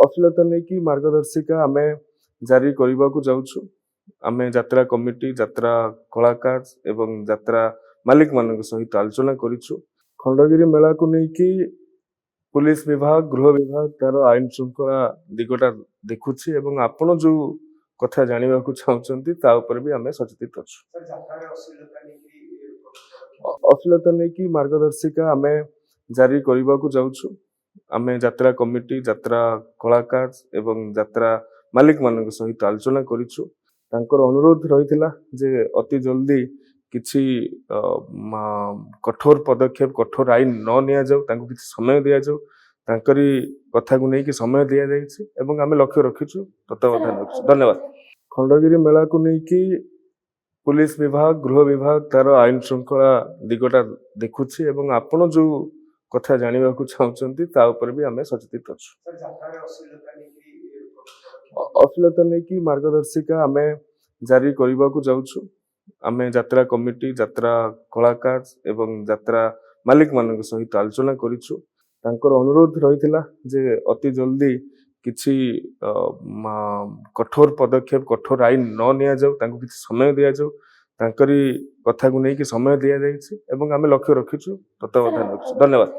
ଅଶ୍ଳୀଳତା ନେଇକି ମାର୍ଗଦର୍ଶିକା ଆମେ ଜାରି କରିବାକୁ ଯାଉଛୁ। ଆମେ ଯାତ୍ରା କମିଟି, ଯାତ୍ରା କଳାକାର ଏବଂ ଯାତ୍ରା ମାଲିକ ମାନଙ୍କ ସହିତ ଆଲୋଚନା କରିଛୁ। ଖଣ୍ଡଗିରି ମେଳାକୁ ନେଇକି पुलिस विभाग, गृह विभाग तार आईन श्रृंखला दिगटा देखुछि एवं आपण जो कथा जानिबा को चाहउछंती ता ऊपर भी हमें सचेतित अछु। अश्लीलता नेकी मार्गदर्शिका आमे जारी करबा को जाउछु। आमे यात्रा कमिटी, यात्रा कलाकार एवं यात्रा मालिक मानक सहित आलोचना करिछु। तांकर अनुरोध रहिथिला जे अति जल्दी किछि कठोर पदक्षेप, कठोर आईन न निया जाऊ, तांको किछि समय दिया जाऊ। तांकरी कथा को नहीं कि समय दिया जाइछि एवं आमे लक्ष्य रखिछु, तत्वावधान रखिछु। धन्यवाद। खंडगिरी मेला को नहीं कि पुलिस विभाग, गृह विभाग तार आईन श्रृंखला दिगटा देखुछि एवं आपण जो कथा जानिबा को चाहउछंती ता ऊपर भी हमें सचेतित अछु। अश्लीलता नेकी मार्गदर्शिका आमे जारी करबा को जाउछु। आमे यात्रा कमिटी, यात्रा कलाकार एवं यात्रा मालिक मानक सहित आलोचना करिछु। तांकर अनुरोध रहिथिला जे अति जल्दी किछि कठोर पदक्षेप, कठोर आईन न निया जाऊ, तांको किछि समय दिया जाऊ। तांकरी कथा को नहीं कि समय दिया जाइछि एवं आमे लक्ष्य रखिछु, तत्वावधान रखिछु। धन्यवाद।